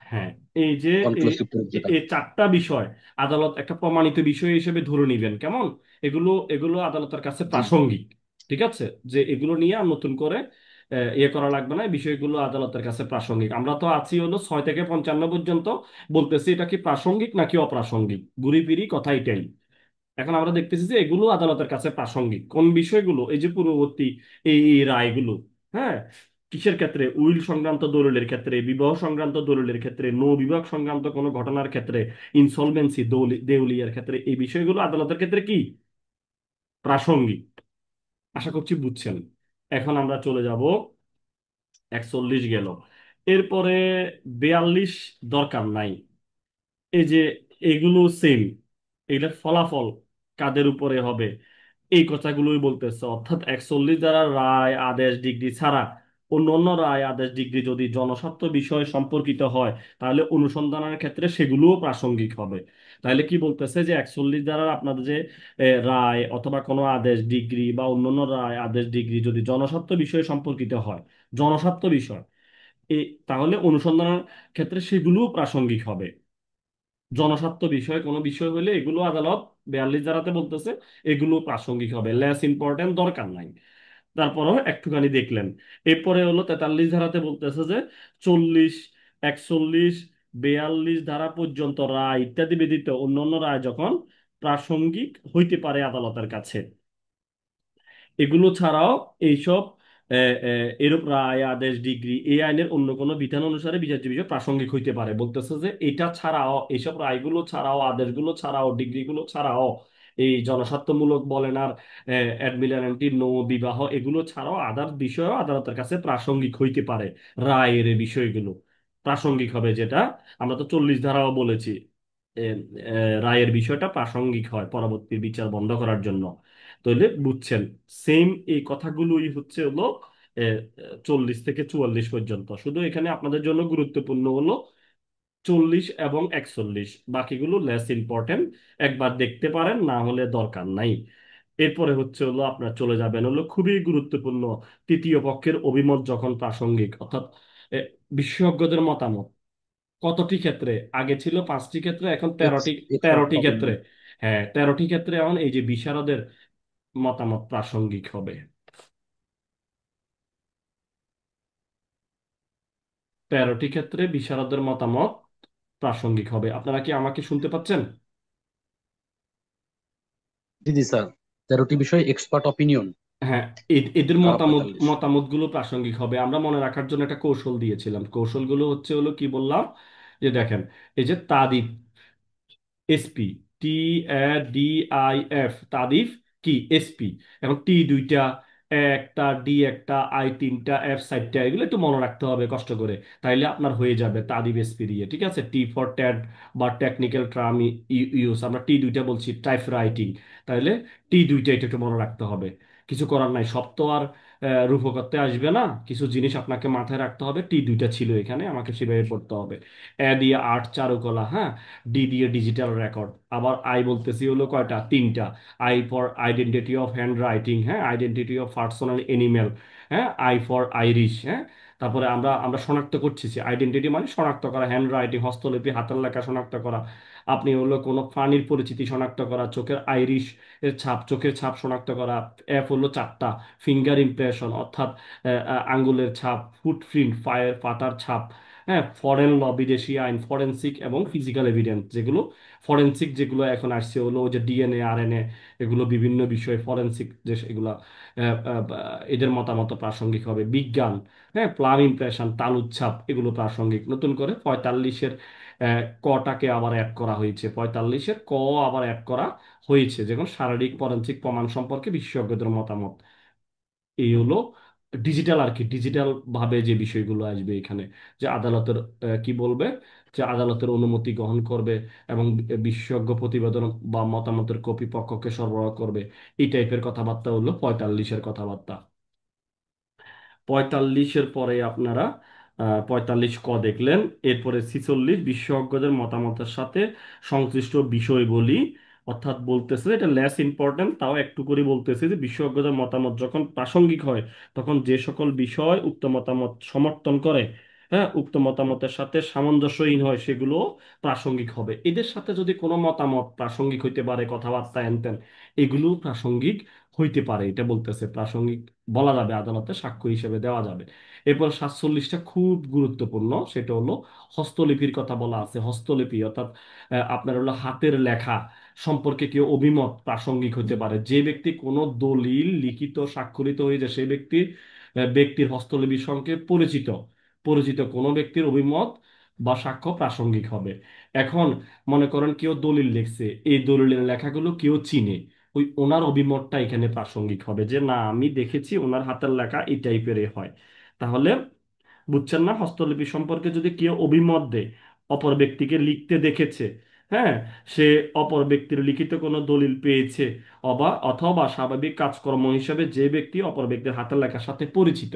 হ্যাঁ, এই যে এই কনক্লুসিভ প্রুফ যেটা। এই চারটা বিষয় আদালত একটা প্রমাণিত বিষয় হিসেবে ধরে নিবেন, কেমন? এগুলো এগুলো আদালতের কাছে জি। প্রাসঙ্গিক। ঠিক আছে, যে এগুলো নিয়ে আর নতুন করে ইয়ে করা লাগবে না, এই বিষয়গুলো আদালতের কাছে প্রাসঙ্গিক। আমরা তো আছি হলো 6 থেকে 55 পর্যন্ত, বলতেছি এটা কি প্রাসঙ্গিক নাকি অপ্রাসঙ্গিক, ঘুরি ফিরি কথা এটাই। এখন আমরা দেখতেছি যে এগুলো আদালতের কাছে প্রাসঙ্গিক, কোন বিষয়গুলো, এই যে পূর্ববর্তী এই রায়গুলো। হ্যাঁ, কিসের ক্ষেত্রে, উইল সংক্রান্ত দলিলের ক্ষেত্রে, বিবাহ সংক্রান্ত দলিলের ক্ষেত্রে, নৌ বিবাহ সংক্রান্ত কোনো ঘটনার ক্ষেত্রে, ইনসলভেন্সি, দেউলিয়ার ক্ষেত্রে, এই বিষয়গুলো আদালতের ক্ষেত্রে কি প্রাসঙ্গিক। আশা করছি বুঝছেন। এখন আমরা চলে যাব, 41 গেল, এরপরে 42 দরকার নাই। এই যে এগুলো সেম, এগুলোর ফলাফল কাদের উপরে হবে, এই কথাগুলোই বলতেছে। অর্থাৎ 41 দ্বারা রায়, আদেশ, ডিগ্রি ছাড়া অন্য অন্য রায়, আদেশ, ডিগ্রি যদি জনস্বার্থ বিষয় সম্পর্কিত হয়, তাহলে অনুসন্ধানের ক্ষেত্রে সেগুলোও প্রাসঙ্গিক হবে। তাহলে কি বলতেছে যে 41 দ্বারা আপনার যে রায় অথবা কোনো আদেশ, ডিগ্রি বা অন্যান্য রায়, আদেশ, ডিগ্রি যদি জনস্বার্থ বিষয় সম্পর্কিত হয়, জনস্বার্থ বিষয়, এই তাহলে অনুসন্ধানের ক্ষেত্রে সেগুলোও প্রাসঙ্গিক হবে। জনস্বার্থ বিষয়ে কোনো বিষয় হলে এগুলো আদালত 42 ধারাতে বলতেছে এগুলো প্রাসঙ্গিক হবে, লেস ইম্পর্টেন্ট, দরকার নাই। তারপরও একটুখানি দেখলেন। এরপরে হলো 43 ধারাতে বলতেছে যে 40, 41, 42 ধারা পর্যন্ত রায় ইত্যাদি ব্যতীত অন্যান্য রায় যখন প্রাসঙ্গিক হইতে পারে আদালতের কাছে, এগুলো ছাড়াও এইসব এরূপ রায়, আদেশ, ডিগ্রি এই আইনের অন্য কোনো বিধান অনুসারে বিচার্য বিষয় প্রাসঙ্গিক হইতে পারে। বলতেছে যে এটা ছাড়াও, এইসব রায়গুলো ছাড়াও, আদেশগুলো ছাড়াও, ডিগ্রিগুলো ছাড়াও, এই জনস্বার্থমূলক বলেন আর অ্যাডমিলারেন্টি, নৌ বিবাহ, এগুলো ছাড়াও আদার বিষয়ও আদালতের কাছে প্রাসঙ্গিক হইতে পারে। রায়ের এই বিষয়গুলো প্রাসঙ্গিক হবে, যেটা আমরা তো 40 ধারাও বলেছি, এ, রায়ের বিষয়টা প্রাসঙ্গিক হয় পরবর্তী বিচার বন্ধ করার জন্য। তাহলে বুঝছেন, সেম এই কথাগুলোই হচ্ছে হলো 40 থেকে 44 পর্যন্ত। শুধু এখানে আপনাদের জন্য গুরুত্বপূর্ণ হলো 40 এবং 41, বাকিগুলো লেস ইম্পর্টেন্ট, একবার দেখতে পারেন, না হলে দরকার নাই। এরপরে হচ্ছে হলো আপনার চলে যাবেন হলো খুবই গুরুত্বপূর্ণ, তৃতীয় পক্ষের অভিমত যখন প্রাসঙ্গিক, অর্থাৎ এ, বিশেষজ্ঞদের মতামত। কতটি ক্ষেত্রে, আগে ছিল 5টি ক্ষেত্রে, এখন 13টি, এক্সপার্ট 13টি ক্ষেত্রে। অপিনিয়ন। হ্যাঁ, 13টি ক্ষেত্রে এখন এই যে বিশারদের মতামত প্রাসঙ্গিক হবে। 13টি ক্ষেত্রে বিশারদের মতামত প্রাসঙ্গিক হবে। আপনারা কি আমাকে শুনতে পাচ্ছেন? জি জি স্যার, 13টি বিষয় এক্সপার্ট অপিনিয়ন। হ্যাঁ, এদের ধারা মতামত 45। মতামতগুলো প্রাসঙ্গিক হবে। আমরা মনে রাখার জন্য একটা কৌশল দিয়েছিলাম, কৌশলগুলো হচ্ছে হলো কি বললাম, যে দেখেন, এই যে তাদিফ, SP, T A D I F, তাদিফ কি এসপি। এখন টি দুইটা, একটা, ডি একটা, আই তিনটা, এফ চারটা, এগুলো একটু মনে রাখতে হবে কষ্ট করে, তাইলে আপনার হয়ে যাবে তাদিফ এসপি দিয়ে। ঠিক আছে, টি ফর ট্যাড বা টেকনিক্যাল টার্ম ইউজ, আমরা টি দুইটা বলছি টাইপ রাইটিং, তাইলে টি দুইটা এটা একটু মনে রাখতে হবে। কিছু করার নাই, সব তো আর রূপ করতে আসবে না, কিছু জিনিস আপনাকে মাথায় রাখতে হবে। টি দুইটা ছিল এখানে, আমাকে সেভাবে পড়তে হবে। এ দিয়ে আর্ট চারুকলা, হ্যাঁ, ডি দিয়ে ডিজিটাল রেকর্ড, আবার আই বলতেছি হলো কয়টা, তিনটা। I for identity of handwriting, হ্যাঁ, identity of person and animal, হ্যাঁ, আই ফর আইরিশ, হ্যাঁ। তারপরে আমরা আমরা শনাক্ত করছি, আইডেন্টিটি মানে শনাক্ত করা, হ্যান্ড রাইটিং হস্তলিপি হাতের লেখা শনাক্ত করা। আপনি হলো কোনো প্রাণীর পরিচিতি শনাক্ত করা, চোখের আইরিশ এর ছাপ, চোখের ছাপ শনাক্ত করা। এফ হলো চারটা, ফিঙ্গার ইমপ্রেশন অর্থাৎ আঙ্গুলের ছাপ, ফুটপ্রিন্ট পায়ের পাতার ছাপ, হ্যাঁ, ফরেন ল বিদেশি আইন, ফরেনসিক এবং ফিজিক্যাল এভিডেন্স, যেগুলো ফরেনসিক যেগুলো এখন আসছে হলো ওই যে ডিএনএ আরএনএ, এগুলো বিভিন্ন বিষয় ফরেনসিক যে এগুলা এদের মতামত প্রাসঙ্গিক হবে। বিজ্ঞান, হ্যাঁ, প্লাম ইমপ্রেশন, তালুচ্ছাপ, এগুলো প্রাসঙ্গিক। নতুন করে 45-এর কটাকে আবার অ্যাড করা হয়েছে, 45-এর ক আবার অ্যাড করা হয়েছে, যেমন শারীরিক ফরেনসিক প্রমাণ সম্পর্কে বিশেষজ্ঞদের মতামত। এই হলো ডিজিটাল আর কি, ডিজিটাল ভাবে যে বিষয়গুলো আসবে এখানে, যে আদালতের কি বলবে, যে আদালতের অনুমতি গ্রহণ করবে এবং বিশেষজ্ঞ প্রতিবেদন বা মতামতের কপি পক্ষকে সরবরাহ করবে। এই টাইপের কথাবার্তা হলো 45-এর কথাবার্তা। 45-এর পরে আপনারা 45 ক দেখলেন। এরপরে 46 বিশেষজ্ঞদের মতামতের সাথে সংশ্লিষ্ট বিষয়বলী, অর্থাৎ বলতেছে এটা লেস ইম্পর্টেন্ট, তাও একটু করে বলতেছে যে বিশেষজ্ঞদের মতামত যখন প্রাসঙ্গিক হয়, তখন যে সকল বিষয় উক্ত মতামত সমর্থন করে, হ্যাঁ, উক্ত মতামতের সাথে সামঞ্জস্যহীন হয়, সেগুলো প্রাসঙ্গিক হবে। এদের সাথে যদি কোনো মতামত প্রাসঙ্গিক হইতে পারে, কথাবার্তা এনতেন, এগুলো প্রাসঙ্গিক হইতে পারে, এটা বলতেছে প্রাসঙ্গিক বলা যাবে, আদালতে সাক্ষ্য হিসেবে দেওয়া যাবে। এরপর 47টা খুব গুরুত্বপূর্ণ, সেটা হলো হস্তলিপির কথা বলা আছে। হস্তলিপি অর্থাৎ আপনার হলো হাতের লেখা সম্পর্কে কেউ অভিমত প্রাসঙ্গিক হতে পারে। যে ব্যক্তি কোনো দলিল লিখিত স্বাক্ষরিত হয়ে যায়, সেই ব্যক্তির ব্যক্তির হস্তলিপির সঙ্গে পরিচিত পরিচিত কোনো ব্যক্তির অভিমত বা সাক্ষ্য প্রাসঙ্গিক হবে। এখন মনে করেন কেউ দলিল লিখছে, এই দলিলের লেখাগুলো কেউ চিনে, ওই ওনার অভিমতটা এখানে প্রাসঙ্গিক হবে, যে না আমি দেখেছি ওনার হাতের লেখা এই টাইপের হয়। তাহলে বুঝছেন না, হস্তলিপি সম্পর্কে যদি কেউ অভিমত দেয়, অপর ব্যক্তিকে লিখতে দেখেছে, হ্যাঁ, সে অপর ব্যক্তির লিখিত কোনো দলিল পেয়েছে, অথবা স্বাভাবিক কাজকর্ম হিসাবে যে ব্যক্তি অপর ব্যক্তির হাতের লেখার সাথে পরিচিত,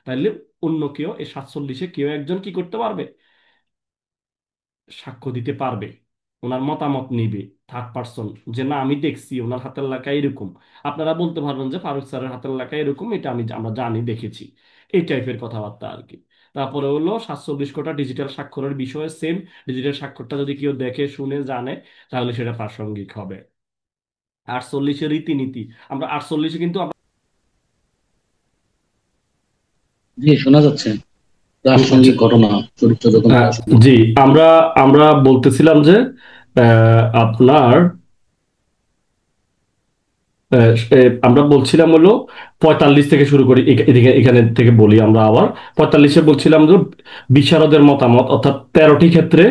তাহলে অন্য কেউ এই 47-এ কেউ একজন কি করতে পারবে, সাক্ষ্য দিতে পারবে, ওনার মতামত নিবে থার্ড পার্সন, যে না আমি দেখছি ওনার হাতের লেখা এরকম। আপনারা বলতে পারবেন যে ফারুক স্যারের হাতের লেখা এরকম, এটা আমরা জানি দেখেছি, এই টাইপের কথাবার্তা আর কি। তারপরে হলো 47 কোটা ডিজিটাল স্বাক্ষরের বিষয়ে সেম, ডিজিটাল স্বাক্ষরটা যদি কেউ দেখে শুনে জানে, তাহলে সেটা প্রাসঙ্গিক হবে। 48-এর রীতিনীতি, আমরা 48-এ কিন্তু জি, শোনা যাচ্ছে। আচ্ছা, প্রাসঙ্গিক ঘটনা, চরিত্র যখন প্রাসঙ্গিক। জি, আমরা আমরা বলতেছিলাম যে আপনার আহ, আমরা বলছিলাম হলো 45 থেকে শুরু করি, এখানে থেকে বলি আমরা আবার। 45-এ বলছিলাম যে বিশারদের মতামত, অর্থাৎ 13টি ক্ষেত্রে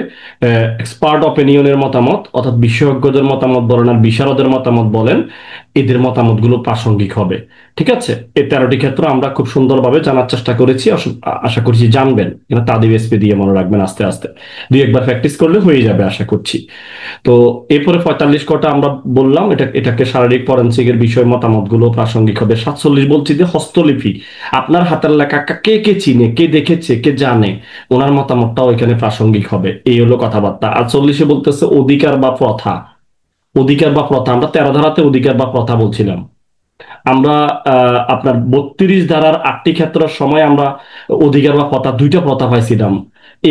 এক্সপার্ট অপিনিয়নের মতামত, অর্থাৎ বিশেষজ্ঞদের মতামত বলেন আর বিশারদের মতামত বলেন, এদের মতামতগুলো প্রাসঙ্গিক হবে। ঠিক আছে, এই 13টি ক্ষেত্র আমরা খুব সুন্দরভাবে জানার চেষ্টা করেছি, আশা করছি জানবেন। এখানে তাদের এসপি দিয়ে মনে রাখবেন, আস্তে আস্তে দুই একবার প্র্যাকটিস করলে হয়ে যাবে আশা করছি। তো এরপরে 45 কটা আমরা বললাম, এটাকে শারীরিক ফরেনসিকের বিষয় মতামত গুলো প্রাসঙ্গিক হবে। 47 বলছি যে হস্তলিপি, আপনার হাতের লেখা কে কে চিনে, কে দেখেছে, কে জানে, ওনার মতামতটাও এখানে প্রাসঙ্গিক হবে। এই হলো কথাবার্তা। আর 40-এ বলতেছে অধিকার বা প্রথা। অধিকার বা প্রথা, আমরা 13 ধারাতে অধিকার বা প্রথা বলছিলাম। আমরা আপনার 32 ধারার 8টি ক্ষেত্রের সময় আমরা অধিকার বা প্রথা, দুইটা প্রথা পাইছিলাম।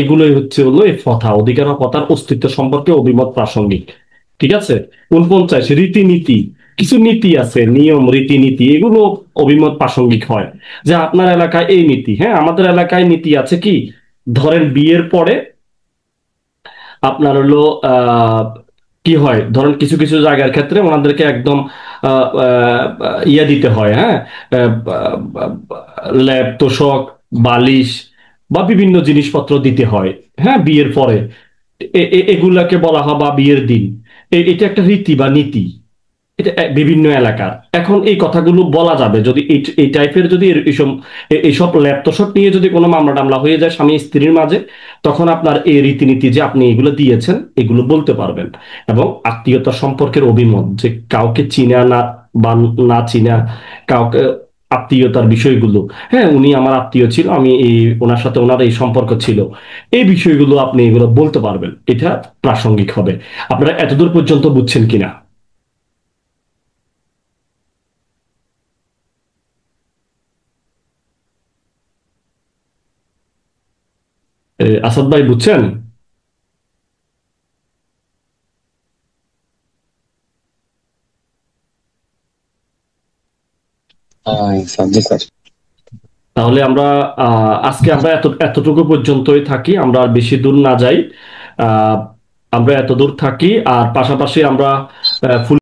এগুলোই হলো এই প্রথা, অধিকার বা প্রথার অস্তিত্ব সম্পর্কে অভিমত প্রাসঙ্গিক। ঠিক আছে। 49 রীতিনীতি, কিছু নীতি আছে, নিয়ম রীতিনীতি, এগুলো অভিমত প্রাসঙ্গিক হয়, যে আপনার এলাকায় এই নীতি, হ্যাঁ আমাদের এলাকায় নীতি আছে কি, ধরেন বিয়ের পরে আপনার হলো আহ কি হয়, ধরেন কিছু কিছু জায়গার ক্ষেত্রে ওনাদেরকে একদম ইয়া দিতে হয়, হ্যাঁ, ল্যাপ তোশক বালিশ বা বিভিন্ন জিনিসপত্র দিতে হয়, হ্যাঁ, বিয়ের পরে। এগুলাকে বলা হয় বা বিয়ের দিন, এটা একটা রীতি বা নীতি, এটা বিভিন্ন এলাকার। এখন এই কথাগুলো বলা যাবে যদি এই টাইপের যদি এইসব এইসব ল্যাপটপ নিয়ে যদি কোনো মামলা টামলা হয়ে যায় স্বামী স্ত্রীর মাঝে, তখন আপনার এই রীতিনীতি যে আপনি এগুলো দিয়েছেন এগুলো বলতে পারবেন। এবং আত্মীয়তা সম্পর্কের অভিমত যে কাউকে চিনা না বা না চিনা, কাউকে আত্মীয়তার বিষয়গুলো, হ্যাঁ উনি আমার আত্মীয় ছিল, আমি এই ওনার সাথে ওনার এই সম্পর্ক ছিল, এই বিষয়গুলো আপনি এগুলো বলতে পারবেন, এটা প্রাসঙ্গিক হবে। আপনারা এতদূর পর্যন্ত বুঝছেন কিনা? আসাদ ভাই বুঝছেন? স্যার, জি স্যার। তাহলে আমরা আজকে আমরা এতটুকু পর্যন্তই থাকি, আমরা আর বেশি দূর না যাই। আহ আমরা এত দূর থাকি, আর পাশাপাশি আমরা ফুল